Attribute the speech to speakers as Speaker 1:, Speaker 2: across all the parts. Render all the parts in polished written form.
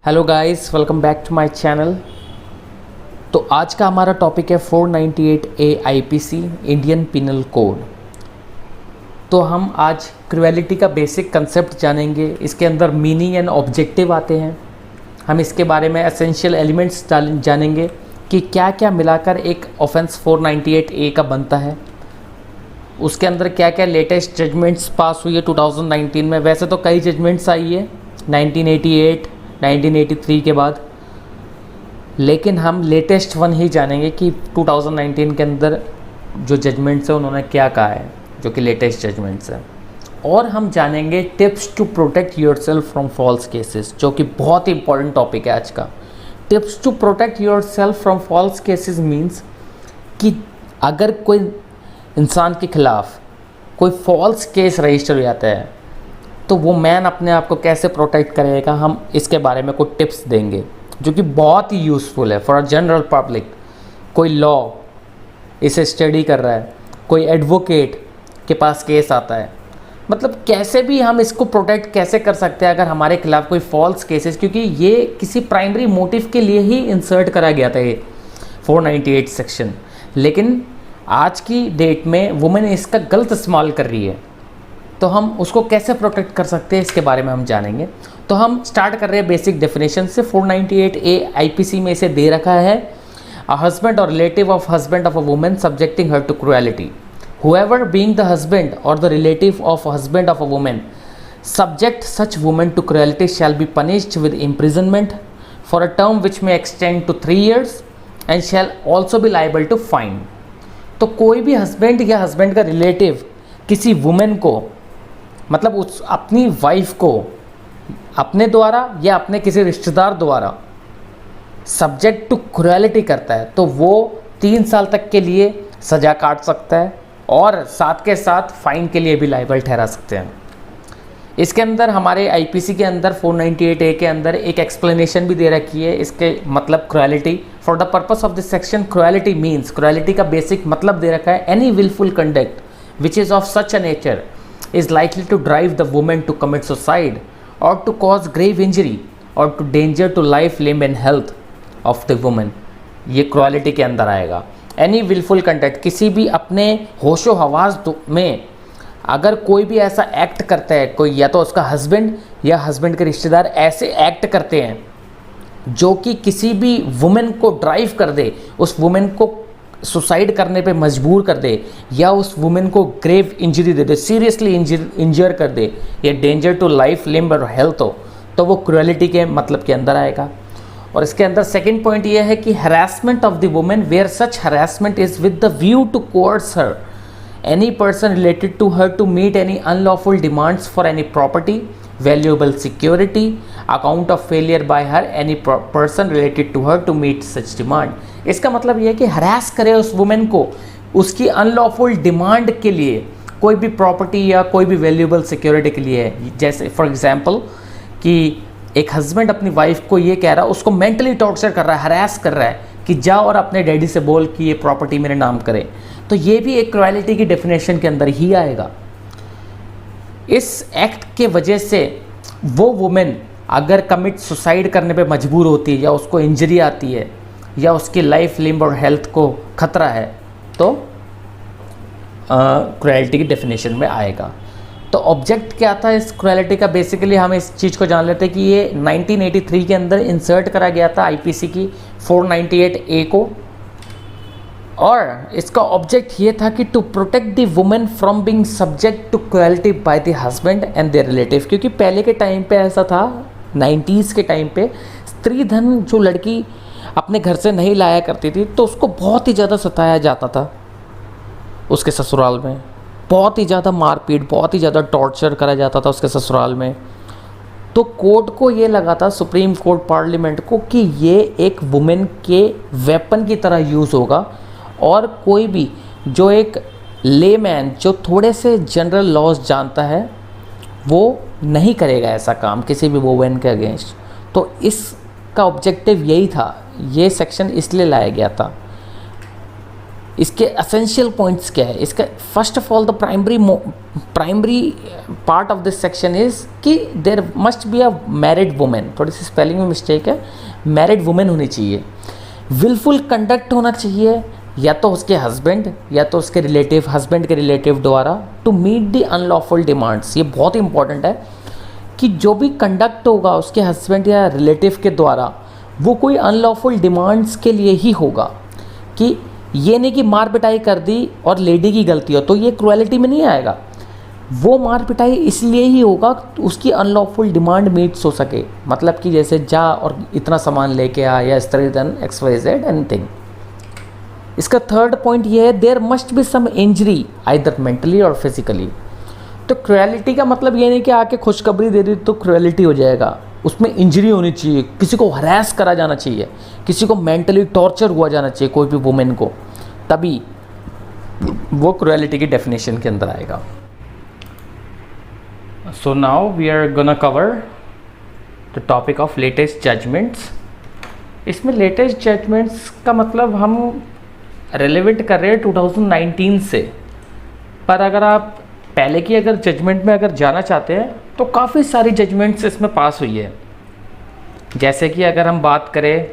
Speaker 1: Hello guys, welcome back to my channel. तो आज का हमारा टॉपिक है 498A IPC Indian penal code. तो हम आज क्रुएलिटी का बेसिक कंसेप्ट जानेंगे। इसके अंदर मीनिंग एंड ऑब्जेक्टिव आते हैं। हम इसके बारे में एसेंशियल एलिमेंट्स जानेंगे कि क्या क्या मिलाकर एक ऑफेंस 498A का बनता है। उसके अंदर क्या क्या लेटेस्ट जजमेंट्स पास हुई है 2019 में। वैसे तो कई जजमेंट्स आई है 1988 1983 के बाद, लेकिन हम लेटेस्ट वन ही जानेंगे कि 2019 के अंदर जो जजमेंट्स हैं उन्होंने क्या कहा है, जो कि लेटेस्ट जजमेंट्स हैं। और हम जानेंगे tips to protect yourself from false cases, जो कि बहुत ही इंपॉर्टेंट टॉपिक है आज का। Tips to protect yourself from false cases means कि अगर कोई इंसान के खिलाफ कोई फॉल्स केस रजिस्टर हो जाता है तो वो मैन अपने आप को कैसे प्रोटेक्ट करेगा, हम इसके बारे में कुछ टिप्स देंगे जो कि बहुत ही यूज़फुल है फॉर अ जनरल पब्लिक। कोई लॉ इसे स्टडी कर रहा है, कोई एडवोकेट के पास केस आता है, मतलब कैसे भी हम इसको प्रोटेक्ट कैसे कर सकते हैं अगर हमारे खिलाफ कोई फॉल्स केसेस, क्योंकि ये किसी प्राइमरी मोटिव के लिए ही इंसर्ट करा गया था ये 498 सेक्शन। लेकिन आज की डेट में वुमेन इसका गलत इस्तेमाल कर रही है, तो हम उसको कैसे प्रोटेक्ट कर सकते हैं इसके बारे में हम जानेंगे। तो हम स्टार्ट कर रहे हैं बेसिक डेफिनेशन से। 498A आईपीसी में इसे दे रखा है, a husband or relative of husband of a woman subjecting her to cruelty, whoever being the husband or the relative of husband of a woman subject such woman to cruelty shall be punished with imprisonment for a term which may extend to 3 years and shall also be liable to fine. तो कोई भी husband या husband का relative किसी women को, मतलब उस अपनी वाइफ को अपने द्वारा या अपने किसी रिश्तेदार द्वारा सब्जेक्ट टू क्रुएलिटी करता है तो वो 3 साल तक के लिए सज़ा काट सकता है और साथ के साथ फाइन के लिए भी लाइबल ठहरा सकते हैं। इसके अंदर हमारे आईपीसी के अंदर 498A के अंदर एक एक्सप्लेनेशन भी दे रखी है इसके मतलब cruelty. For the purpose of this section cruelty means, cruelty का बेसिक मतलब दे रखा है any wilful conduct which is of such a nature is likely to drive the woman to commit suicide or to cause grave injury or to danger to life, limb and health of the woman। ये cruelty के अंदर आएगा। Any wilful conduct, किसी भी अपने होशो हवास में अगर कोई भी ऐसा एक्ट करता है, कोई या तो उसका हस्बैंड या हस्बैंड के रिश्तेदार ऐसे एक्ट करते हैं जो कि किसी भी वुमेन को ड्राइव कर दे, उस वुमेन को सुसाइड करने पे मजबूर कर दे, या उस वुमेन को ग्रेव इंजरी दे दे, सीरियसली इंजर कर दे, या डेंजर टू लाइफ, लिम्ब और हेल्थ हो, तो वो क्रुएलिटी के मतलब के अंदर आएगा। और इसके अंदर सेकंड पॉइंट ये है कि harassment of the women where such harassment is with the view to coerce her any person related to her to meet any unlawful demands for any property, valuable security, account of failure by her any person related to her to meet such demand. इसका मतलब यह है कि harass करे उस women को उसकी unlawful demand के लिए, कोई भी प्रॉपर्टी या कोई भी वैल्यूएबल सिक्योरिटी के लिए है। जैसे फॉर एग्जांपल कि एक हस्बैंड अपनी वाइफ को ये कह रहा है, उसको मेंटली टॉर्चर कर रहा है, हरास कर रहा है कि जाओ और अपने डैडी से बोल कि ये प्रॉपर्टी मेरे नाम करे, तो ये भी एक क्रुएलिटी की डेफिनेशन के अंदर ही आएगा। इस एक्ट के वजह से वो वुमेन अगर कमिट सुसाइड करने पे मजबूर होती है, या उसको इंजरी आती है, या उसकी लाइफ, लिम्ब और हेल्थ को खतरा है, तो क्रुएलिटी की डेफिनेशन में आएगा। तो ऑब्जेक्ट क्या था इस क्रुएलिटी का, बेसिकली हम इस चीज़ को जान लेते हैं कि ये 1983 के अंदर इंसर्ट करा गया था आईपीसी की 498A को, और इसका ऑब्जेक्ट ये था कि to protect the women from being subject to cruelty by the husband and their relative. क्योंकि पहले के टाइम पे ऐसा था, 90s के टाइम पे स्त्री धन जो लड़की अपने घर से नहीं लाया करती थी तो उसको बहुत ही ज़्यादा सताया जाता था, उसके ससुराल में बहुत ही ज़्यादा मारपीट, बहुत ही ज़्यादा टॉर्चर करा जाता था उसके ससुराल में। तो कोर्ट को ये लगा था, सुप्रीम कोर्ट, पार्लियामेंट को, कि ये एक वुमेन के वेपन की तरह यूज़ होगा, और कोई भी जो एक लेमैन जो थोड़े से जनरल लॉज जानता है वो नहीं करेगा ऐसा काम किसी भी वुमेन के अगेंस्ट। तो इसका ऑब्जेक्टिव यही था, ये सेक्शन इसलिए लाया गया था। इसके एसेंशियल पॉइंट्स क्या है इसका? First of all the primary part of this section is कि there must be a married women, थोड़ी सी स्पेलिंग में मिस्टेक है, मैरिड वुमेन होनी चाहिए, विलफुल कंडक्ट होना चाहिए या तो उसके हस्बैंड या तो उसके रिलेटिव, हस्बैंड के रिलेटिव द्वारा, to meet the unlawful demands. ये बहुत इंपॉर्टेंट है कि जो भी कंडक्ट होगा उसके हस्बैंड या रिलेटिव के द्वारा वो कोई अनलॉफुल डिमांड्स के लिए ही होगा, कि ये नहीं कि मार पिटाई कर दी और लेडी की गलती हो तो ये क्रुएलिटी में नहीं आएगा। वो मार पिटाई इसलिए ही होगा उसकी अनलॉफुल डिमांड मीट्स हो सके, मतलब कि जैसे जा और इतना सामान लेके आ या इस तरह देन XYZ एनीथिंग। इसका थर्ड पॉइंट ये है there must be some injury either mentally और फिजिकली। तो क्रुएलिटी का मतलब ये नहीं कि आके खुशखबरी दे दी तो क्रुएलिटी हो जाएगा, उसमें इंजरी होनी चाहिए, किसी को हरास करा जाना चाहिए, किसी को मेंटली टॉर्चर हुआ जाना चाहिए कोई भी वुमेन को, तभी वो क्रुएलिटी की डेफिनेशन के अंदर आएगा। So now we are gonna cover the topic of latest judgments. इसमें लेटेस्ट जजमेंट्स का मतलब हम रेलेवेंट कर रहे हैं 2019 से, पर अगर आप पहले की अगर जजमेंट में अगर जाना चाहते हैं तो काफ़ी सारी जजमेंट्स इसमें पास हुई है। जैसे कि अगर हम बात करें,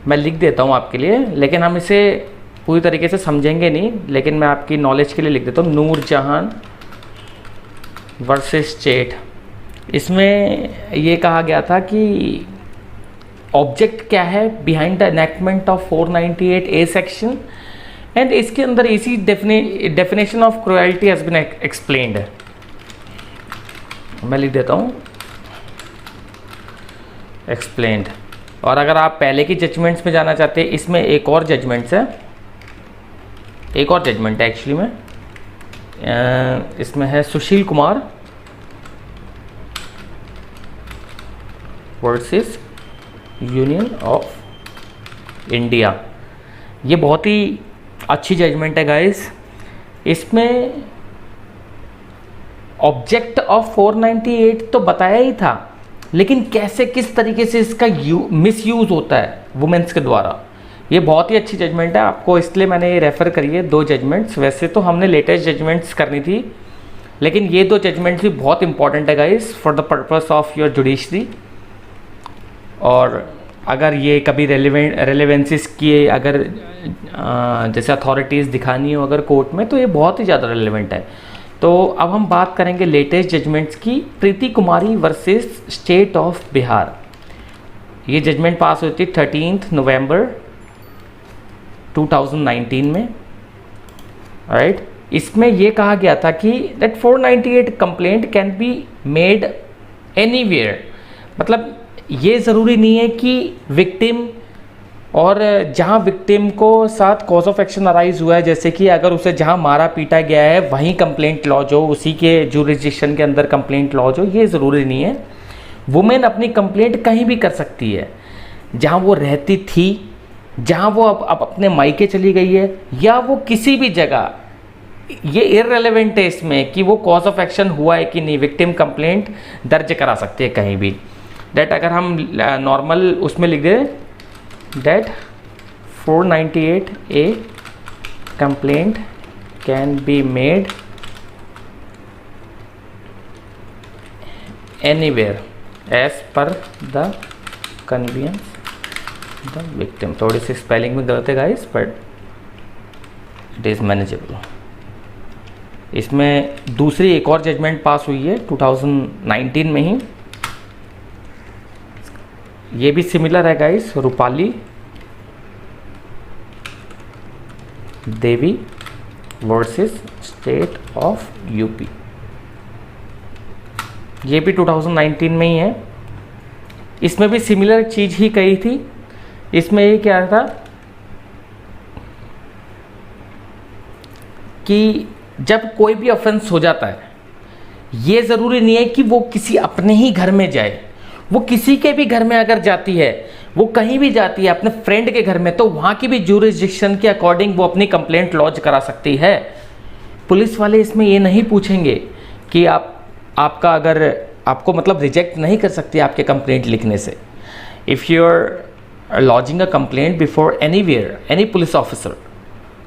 Speaker 1: मैं लिख देता हूँ आपके लिए, लेकिन हम इसे पूरी तरीके से समझेंगे नहीं, लेकिन मैं आपकी नॉलेज के लिए लिख देता हूँ। नूरजहां वर्सेस स्टेट, इसमें ये कहा गया था कि ऑब्जेक्ट क्या है behind the enactment of 498A section, and इसके अंदर इसी definition of cruelty has been explained. मैं लिख देता हूँ एक्सप्लेन्ड। और अगर आप पहले की जजमेंट्स में जाना चाहते हैं, इसमें एक और जजमेंट्स है, एक और जजमेंट है एक्चुअली में, इसमें है Sushil Kumar versus union of India. ये बहुत ही अच्छी जजमेंट है गाइस। इसमें ऑब्जेक्ट ऑफ 498 तो बताया ही था, लेकिन कैसे किस तरीके से इसका मिसयूज होता है वुमेन्स के द्वारा, ये बहुत ही अच्छी जजमेंट है आपको, इसलिए मैंने ये रेफ़र करी है 2 जजमेंट्स। वैसे तो हमने लेटेस्ट जजमेंट्स करनी थी, लेकिन ये 2 जजमेंट्स भी बहुत इंपॉर्टेंट है guys for the purpose of your judiciary. और अगर ये कभी रेलेवेंसीज की अगर जैसे अथॉरिटीज़ दिखानी हो अगर कोर्ट में, तो ये बहुत ही ज़्यादा रेलेवेंट है। तो अब हम बात करेंगे लेटेस्ट जजमेंट्स की। प्रीति कुमारी वर्सेस स्टेट ऑफ बिहार, ये जजमेंट पास हुई थी 13 नवंबर 2019 में, राइट। इसमें ये कहा गया था कि that 498 complaint can be made anywhere, मतलब ये ज़रूरी नहीं है कि विक्टिम और जहाँ विक्टिम को साथ कॉज ऑफ एक्शन अराइज हुआ है, जैसे कि अगर उसे जहाँ मारा पीटा गया है वहीं कंप्लेंट लॉज हो, उसी के जुरिस्डिक्शन के अंदर कंप्लेंट लॉज हो, ये ज़रूरी नहीं है। वुमेन अपनी कंप्लेंट कहीं भी कर सकती है, जहाँ वो रहती थी, जहाँ वो अब अपने मायके चली गई है, या वो किसी भी जगह, ये इररेलेवेंट है इसमें कि वो कॉज ऑफ एक्शन हुआ है कि नहीं, विक्टिम कंप्लेंट दर्ज करा सकती है कहीं भी। डेट अगर हम नॉर्मल उसमें लिख दें that 498A complaint can be made anywhere as per the convenience the victim। थोड़ी सी स्पेलिंग में गलत है guys, but it is manageable. इसमें दूसरी एक और जजमेंट पास हुई है 2019 में ही, ये भी सिमिलर है guys, Rupali Devi versus state of UP, ये भी 2019 में ही है। इसमें भी सिमिलर चीज़ ही कही थी। इसमें ये क्या था कि जब कोई भी ऑफेंस हो जाता है, ये ज़रूरी नहीं है कि वो किसी अपने ही घर में जाए, वो किसी के भी घर में अगर जाती है, वो कहीं भी जाती है अपने फ्रेंड के घर में, तो वहाँ की भी जुरिस्डिक्शन के अकॉर्डिंग वो अपनी कंप्लेंट लॉन्च करा सकती है। पुलिस वाले इसमें ये नहीं पूछेंगे कि आपका अगर आपको मतलब रिजेक्ट नहीं कर सकती आपके कंप्लेंट लिखने से। If you are lodging a complaint before anywhere any police officer,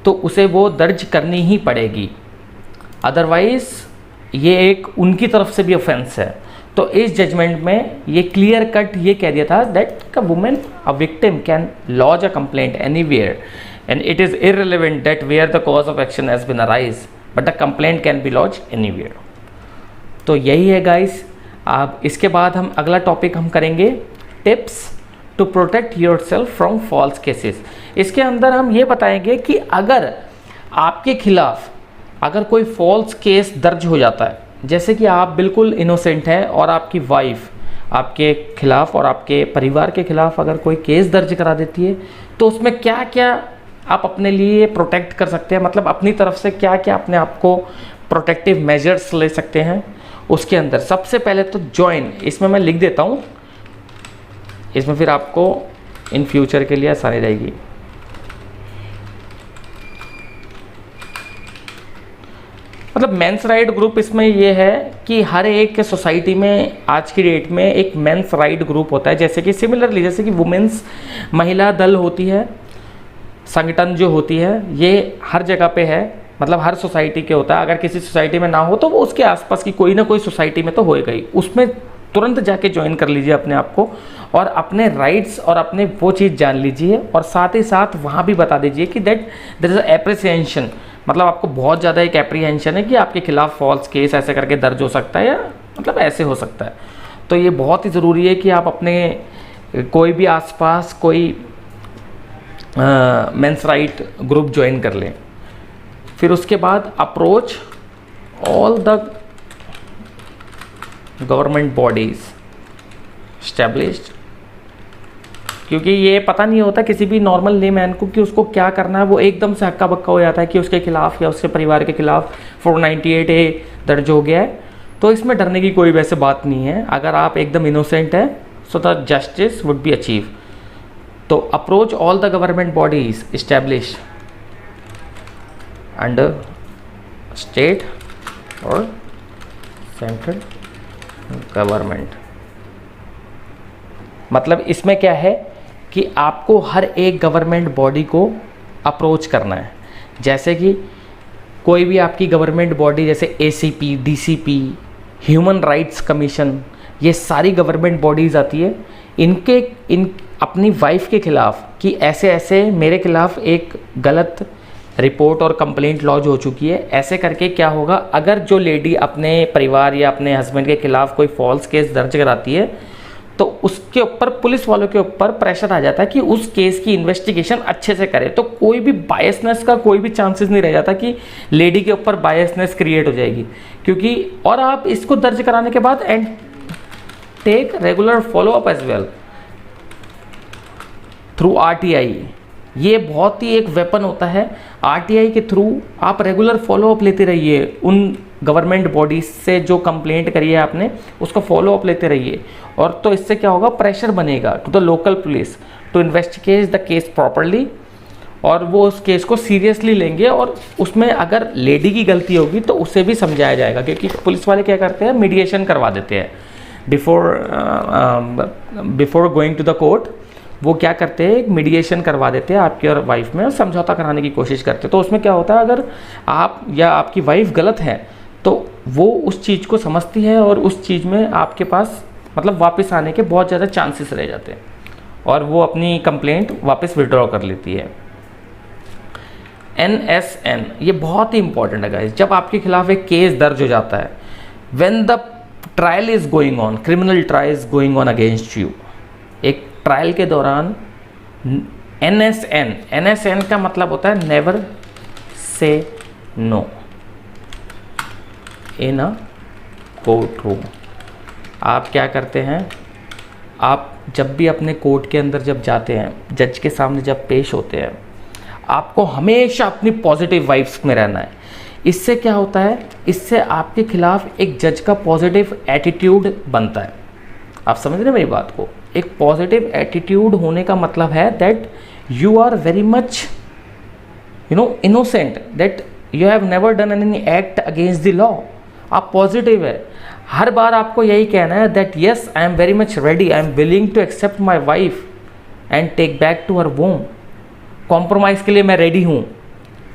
Speaker 1: तो तो उसे वो दर्ज करनी ही पड़ेगी, अदरवाइज़ ये एक उनकी तरफ से भी ऑफेंस है। तो इस जजमेंट में ये क्लियर कट ये कह दिया था that a women a victim can lodge a complaint anywhere and it is irrelevant that where the cause of action has been arise but the complaint can be lodge anywhere. तो यही है guys. अब इसके बाद हम अगला topic हम करेंगे tips to protect yourself from false cases. इसके अंदर हम ये बताएंगे कि अगर आपके खिलाफ अगर कोई फॉल्स केस दर्ज हो जाता है, जैसे कि आप बिल्कुल इनोसेंट हैं और आपकी वाइफ आपके खिलाफ और आपके परिवार के खिलाफ अगर कोई केस दर्ज करा देती है, तो उसमें क्या क्या आप अपने लिए प्रोटेक्ट कर सकते हैं, मतलब अपनी तरफ से क्या क्या अपने आप को प्रोटेक्टिव मेजर्स ले सकते हैं। उसके अंदर सबसे पहले तो जॉइन, इसमें मैं लिख देता हूँ, इसमें फिर आपको इन फ्यूचर के लिए आसानी रहेगी। मतलब मेंस राइट ग्रुप इसमें ये है कि हर एक सोसाइटी में आज की डेट में एक मेंस राइट ग्रुप होता है, जैसे कि सिमिलरली जैसे कि वुमेन्स महिला दल होती है, संगठन जो होती है, ये हर जगह पे है, मतलब हर सोसाइटी के होता है। अगर किसी सोसाइटी में ना हो तो वो उसके आसपास की कोई ना कोई सोसाइटी में तो होएगा ही, उसमें तुरंत जाके ज्वाइन कर लीजिए अपने आप को और अपने राइट्स और अपने वो चीज़ जान लीजिए, और साथ ही साथ वहाँ भी बता दीजिए कि दैट देयर इज़ एप्रिसिएशन, मतलब आपको बहुत ज़्यादा एक एप्रीहेंशन है कि आपके खिलाफ फॉल्स केस ऐसे करके दर्ज हो सकता है या मतलब ऐसे हो सकता है। तो ये बहुत ही ज़रूरी है कि आप अपने कोई भी आसपास कोई मेंस राइट ग्रुप ज्वाइन कर लें। फिर उसके बाद approach all the government bodies established, क्योंकि ये पता नहीं होता किसी भी नॉर्मल लेमैन को कि उसको क्या करना है, वो एकदम से हक्का बक्का हो जाता है कि उसके खिलाफ या उसके परिवार के खिलाफ 498A दर्ज हो गया है। तो इसमें डरने की कोई वैसे बात नहीं है, अगर आप एकदम इनोसेंट है so the justice would be achieve. तो approach all the government bodies establish under state or central government. मतलब इसमें क्या है कि आपको हर एक गवर्नमेंट बॉडी को अप्रोच करना है, जैसे कि कोई भी आपकी गवर्नमेंट बॉडी जैसे ACP, DCP, human rights commission, ये सारी गवर्नमेंट बॉडीज़ आती है, इन अपनी वाइफ के खिलाफ कि ऐसे ऐसे मेरे खिलाफ एक गलत रिपोर्ट और कंप्लेंट लॉन्च हो चुकी है, ऐसे करके क्या होगा, अगर जो लेडी अपने परिवार या अपने हस्बैंड के खिलाफ कोई फॉल्स केस दर्ज कराती है तो उसके ऊपर पुलिस वालों के ऊपर प्रेशर आ जाता है कि उस केस की इन्वेस्टिगेशन अच्छे से करे। तो कोई भी बायसनेस का कोई भी चांसेस नहीं रह जाता कि लेडी के ऊपर बायसनेस क्रिएट हो जाएगी, क्योंकि और आप इसको दर्ज कराने के बाद and take regular follow up as well through RTI। ये बहुत ही एक वेपन होता है, RTI के थ्रू आप रेगुलर फॉलो अप लेते रहिए, उन गवर्नमेंट बॉडीज से जो कंप्लेंट करी है आपने उसको फॉलो अप लेते रहिए, और तो इससे क्या होगा, प्रेशर बनेगा to the local police to investigate the case properly, और वो उस केस को सीरियसली लेंगे, और उसमें अगर लेडी की गलती होगी तो उसे भी समझाया जाएगा, क्योंकि पुलिस वाले क्या करते हैं, मीडिएशन करवा देते हैं before going to the court. वो क्या करते हैं, एक मीडिएशन करवा देते हैं आपकी और वाइफ में, समझौता कराने की कोशिश करते हैं। तो उसमें क्या होता है, अगर आप या आपकी वाइफ गलत है तो वो उस चीज़ को समझती है और उस चीज़ में आपके पास मतलब वापस आने के बहुत ज़्यादा चांसेस रह जाते हैं, और वो अपनी कंप्लेंट वापस विड्रॉ कर लेती है। NSN ये बहुत ही इंपॉर्टेंट है गाइस, जब आपके खिलाफ एक केस दर्ज हो जाता है, when the trial is going on, criminal trial is going on against you, एक ट्रायल के दौरान NSN का मतलब होता है never say no in a court room. आप क्या करते हैं, आप जब भी अपने कोर्ट के अंदर जब जाते हैं, जज के सामने जब पेश होते हैं, आपको हमेशा अपनी पॉजिटिव वाइब्स में रहना है। इससे क्या होता है, इससे आपके खिलाफ एक जज का पॉजिटिव एटीट्यूड बनता है। आप समझ रहे हैं मेरी बात को, एक पॉजिटिव एटीट्यूड होने का मतलब है that you are very much innocent, that you have never done any act against the law. आप पॉजिटिव है, हर बार आपको यही कहना है that yes I am very much ready, I am willing to accept my wife and take back to her home. Compromise के लिए मैं रेडी हूँ,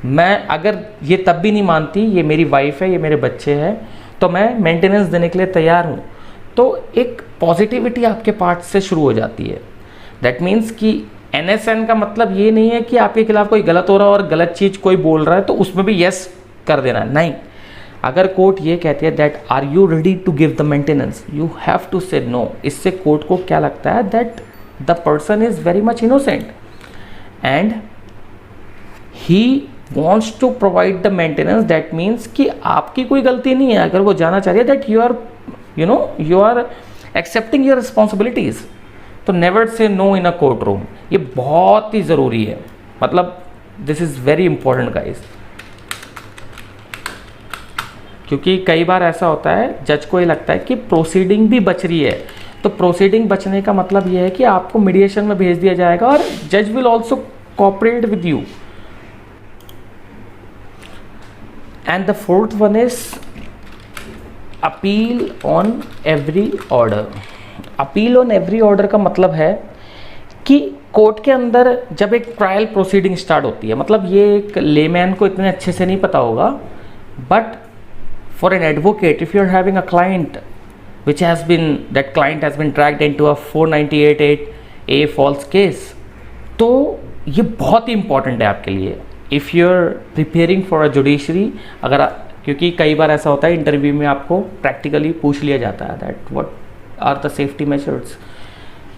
Speaker 1: मैं अगर ये तब भी नहीं मानती, ये मेरी वाइफ है, ये मेरे बच्चे हैं, तो मैं मेंटेनेंस देने के लिए तैयार हूँ, तो एक पॉजिटिविटी आपके पार्ट से शुरू हो जाती है। दैट मीन्स कि NSN का मतलब ये नहीं है कि आपके खिलाफ कोई गलत हो रहा है और गलत चीज़ कोई बोल रहा है तो उसमें भी यस कर देना, नहीं। अगर कोर्ट ये कहती है that are you ready to give the maintenance, you have to say no. इससे कोर्ट को क्या लगता है that the person is very much innocent and he wants to provide the maintenance. That means कि आपकी कोई गलती नहीं है। अगर वो जाना चाह रही है that you are accepting your responsibilities, तो never say no in a court room. ये बहुत ही ज़रूरी है, मतलब this is very important guys, क्योंकि कई बार ऐसा होता है जज को ये लगता है कि प्रोसीडिंग भी बच रही है, तो प्रोसीडिंग बचने का मतलब ये है कि आपको मीडिएशन में भेज दिया जाएगा और जज will also cooperate with you. And the fourth one is appeal on every order. Appeal on every order का मतलब है कि कोर्ट के अंदर जब एक ट्रायल प्रोसीडिंग स्टार्ट होती है, मतलब ये एक लेमैन को इतने अच्छे से नहीं पता होगा, but for an advocate, if you're having a client that client has been dragged into a 498A false case, तो ये बहुत ही इंपॉर्टेंट है आपके लिए। If you are preparing for a judiciary, क्योंकि कई बार ऐसा होता है इंटरव्यू में आपको प्रैक्टिकली पूछ लिया जाता है that what are the safety measures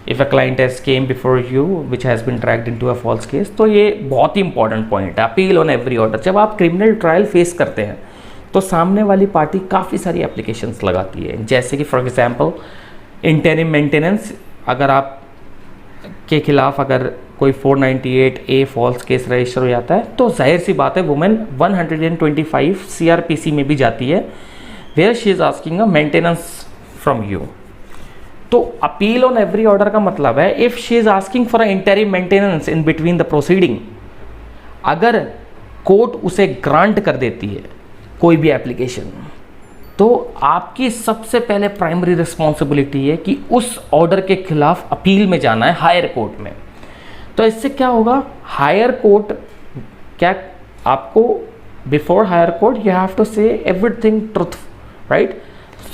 Speaker 1: if a client has came before you which has been dragged into a false case. तो ये बहुत ही इंपॉर्टेंट पॉइंट है, अपील ऑन एवरी ऑर्डर। जब आप क्रिमिनल ट्रायल फेस करते हैं तो सामने वाली पार्टी काफ़ी सारी एप्लीकेशंस लगाती है, जैसे कि फॉर एग्जांपल इंटरिम मेंटेनेंस। अगर आप के खिलाफ अगर कोई 498A फॉल्स केस रजिस्टर हो जाता है तो जाहिर सी बात है वुमेन 125 CRPC में भी जाती है, where she is asking a maintenance from you. तो अपील ऑन एवरी ऑर्डर का मतलब है if she is asking for a interim maintenance in between the proceeding, अगर कोर्ट उसे ग्रांट कर देती है कोई भी एप्लीकेशन, तो आपकी सबसे पहले प्राइमरी रिस्पॉन्सिबिलिटी है कि उस ऑर्डर के खिलाफ अपील में जाना है हायर कोर्ट में। तो इससे क्या होगा, हायर कोर्ट क्या आपको before higher court you have to say everything truth, right.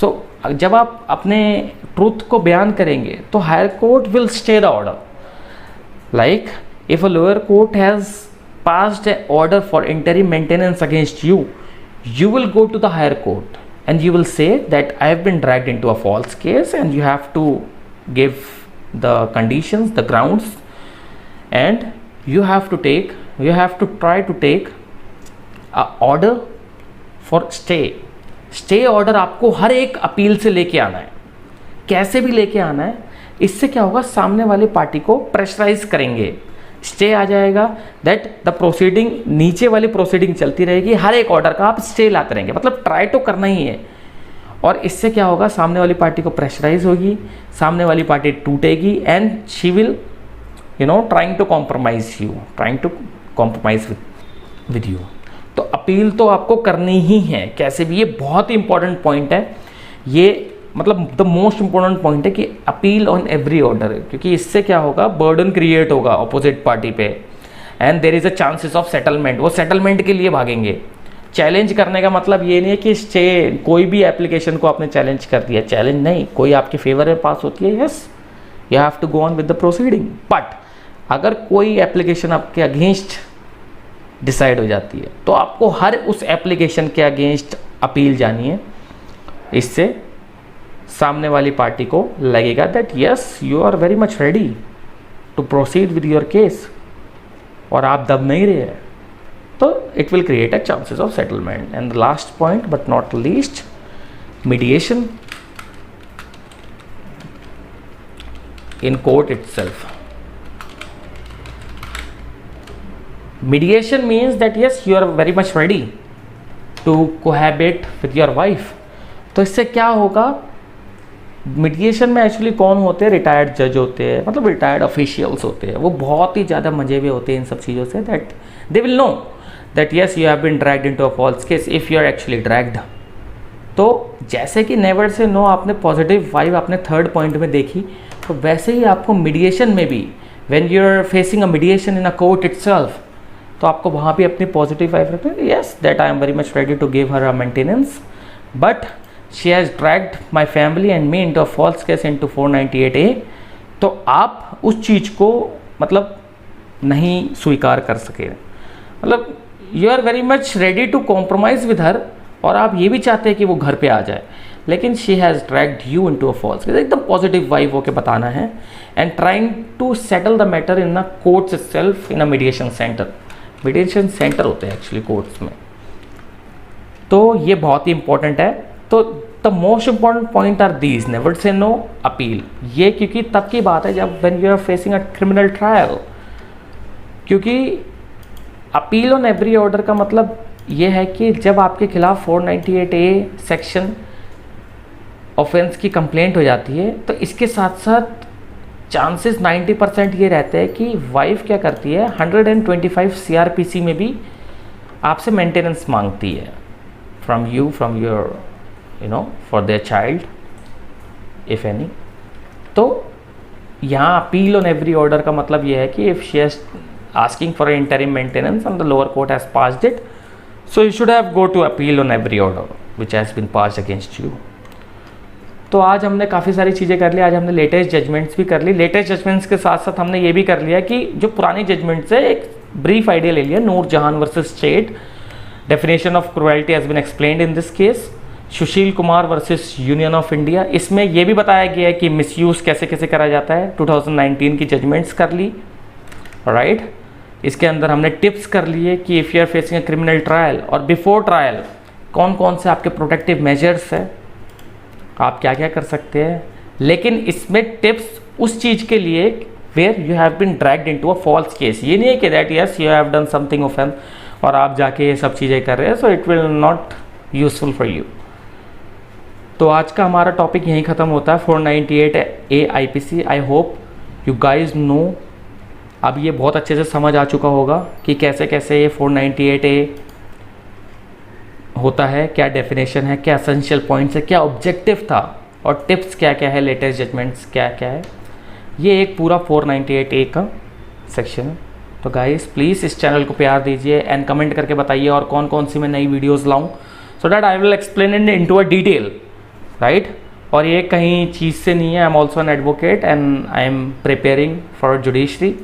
Speaker 1: So जब आप अपने ट्रुथ को बयान करेंगे तो higher court will stay the order. Like if a lower court has passed an order for interim maintenance against you, you will go to the higher court and you will say that I have been dragged into a false case and you have to give the conditions, the grounds, and you have to try to take a order for stay. Stay order आपको हर एक appeal से लेके आना है, कैसे भी लेके आना है। इससे क्या होगा, सामने वाली पार्टी को प्रेशराइज करेंगे, स्टे आ जाएगा, दैट द प्रोसीडिंग, नीचे वाली प्रोसीडिंग चलती रहेगी, हर एक ऑर्डर का आप स्टे लाते रहेंगे, मतलब ट्राई तो करना ही है। और इससे क्या होगा, सामने वाली पार्टी को प्रेशराइज होगी, सामने वाली पार्टी टूटेगी and she will trying to compromise with you. तो अपील तो आपको करनी ही है कैसे भी, ये बहुत ही इंपॉर्टेंट पॉइंट है, ये मतलब द मोस्ट इंपॉर्टेंट पॉइंट है कि अपील ऑन एवरी ऑर्डर, क्योंकि इससे क्या होगा, बर्डन क्रिएट होगा अपोजिट पार्टी पे and there is a chances of settlement. वो सेटलमेंट के लिए भागेंगे। चैलेंज करने का मतलब ये नहीं है कि स्टे, कोई भी एप्लीकेशन को आपने चैलेंज कर दिया, चैलेंज नहीं, कोई आपके फेवर में पास होती है, yes you have to go on with the proceeding. But अगर कोई एप्लीकेशन आपके अगेंस्ट डिसाइड हो जाती है तो आपको हर उस एप्लीकेशन के अगेंस्ट अपील जानी है। इससे सामने वाली पार्टी को लगेगा that yes you are very much ready to proceed with your case, और आप दब नहीं रहे हैं, तो it will create a chances of settlement. And the last point but not least, mediation in court itself. Mediation means that yes you are very much ready to cohabit with your wife। तो इससे क्या होगा, mediation में actually कौन होते हैं, retired जज होते हैं, मतलब रिटायर्ड ऑफिशियल्स होते हैं, वो बहुत ही ज़्यादा मजे में होते हैं इन सब चीज़ों से, that they will know that yes you have been dragged into a false case if you are actually dragged. तो जैसे कि नेवर से नो आपने पॉजिटिव वाइब आपने थर्ड पॉइंट में देखी, तो वैसे ही आपको मीडिएशन में भी when you are facing a mediation in a court itself, तो तो आपको वहाँ भी अपनी पॉजिटिव वाइब रखना है, yes that I am very much ready to give her a maintenance, but she has dragged my family and me into a false case into 498A। तो आप उस चीज़ को मतलब नहीं स्वीकार कर सके, मतलब you are very much ready to compromise with her, और आप ये भी चाहते हैं कि वो घर पे आ जाए, लेकिन she has dragged you into a false case. एकदम पॉजिटिव वाइब होकर बताना है and trying to settle the matter in a courts itself in a mediation centre. Mediation centre होते हैं एक्चुअली कोर्ट्स में, तो ये बहुत ही इंपॉर्टेंट है। तो the most important point are these, never say no, appeal. ये क्योंकि तब की बात है जब when you are facing a criminal trial, क्योंकि अपील ऑन एवरी ऑर्डर का मतलब ये है कि जब आपके खिलाफ 498A सेक्शन ऑफेंस की कंप्लेंट हो जाती है, तो इसके साथ साथ चांसेस 90% ये रहते हैं कि वाइफ क्या करती है, 125 CRPC में भी आपसे मेंटेनेंस मांगती है from your for their child if any. तो यहाँ अपील ऑन एवरी ऑर्डर का मतलब ये है कि if she is asking for interim maintenance and the lower court has passed it, so you should have go to appeal on every order which has been passed against you. तो आज हमने काफ़ी सारी चीज़ें कर ली, आज हमने लेटेस्ट जजमेंट्स भी कर ली। लेटेस्ट जजमेंट्स के साथ साथ हमने ये भी कर लिया कि जो पुरानी जजमेंट्स है एक ब्रीफ आइडिया ले लिया। Noor Jahan versus state, definition of cruelty has been explained in this case. Sushil Kumar versus union of India, इसमें यह भी बताया गया है कि मिसयूज़ कैसे कैसे करा जाता है। 2019 की जजमेंट्स कर ली, राइट। इसके अंदर हमने टिप्स कर लिए कि if you are facing a criminal trial और बिफोर ट्रायल कौन कौन से आपके प्रोटेक्टिव मेजर्स है, आप क्या क्या कर सकते हैं। लेकिन इसमें टिप्स उस चीज़ के लिए where you have been dragged into a false case. ये नहीं है कि that yes you have done something offence और आप जाके ये सब चीज़ें कर रहे हैं, so it will not useful for you. तो आज का हमारा टॉपिक यहीं ख़त्म होता है, 498A IPC। I hope you guys know, अब ये बहुत अच्छे से समझ आ चुका होगा कि कैसे कैसे ये 498A होता है, क्या डेफिनेशन है, क्या एसेंशियल पॉइंट्स है, क्या ऑब्जेक्टिव था और टिप्स क्या क्या है, लेटेस्ट जजमेंट्स क्या क्या है। ये एक पूरा 498A का सेक्शन है। तो गाइस प्लीज़ इस चैनल को प्यार दीजिए एंड कमेंट करके बताइए और कौन कौन सी मैं नई वीडियोस लाऊं, so that I will explain it into a detail, right. और ये कहीं चीज़ से नहीं है, I am also an advocate and I am preparing for judiciary.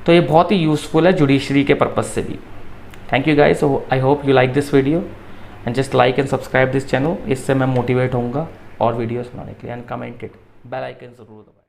Speaker 1: तो ये बहुत ही यूज़फुल है जुडिशरी के पर्पज़ से भी। Thank you guys, I hope you like this video and just like and subscribe this channel. इससे मैं मोटिवेट होऊंगा और वीडियोस बनाने के लिए। And comment it, bell icon ज़रूर दबाएं।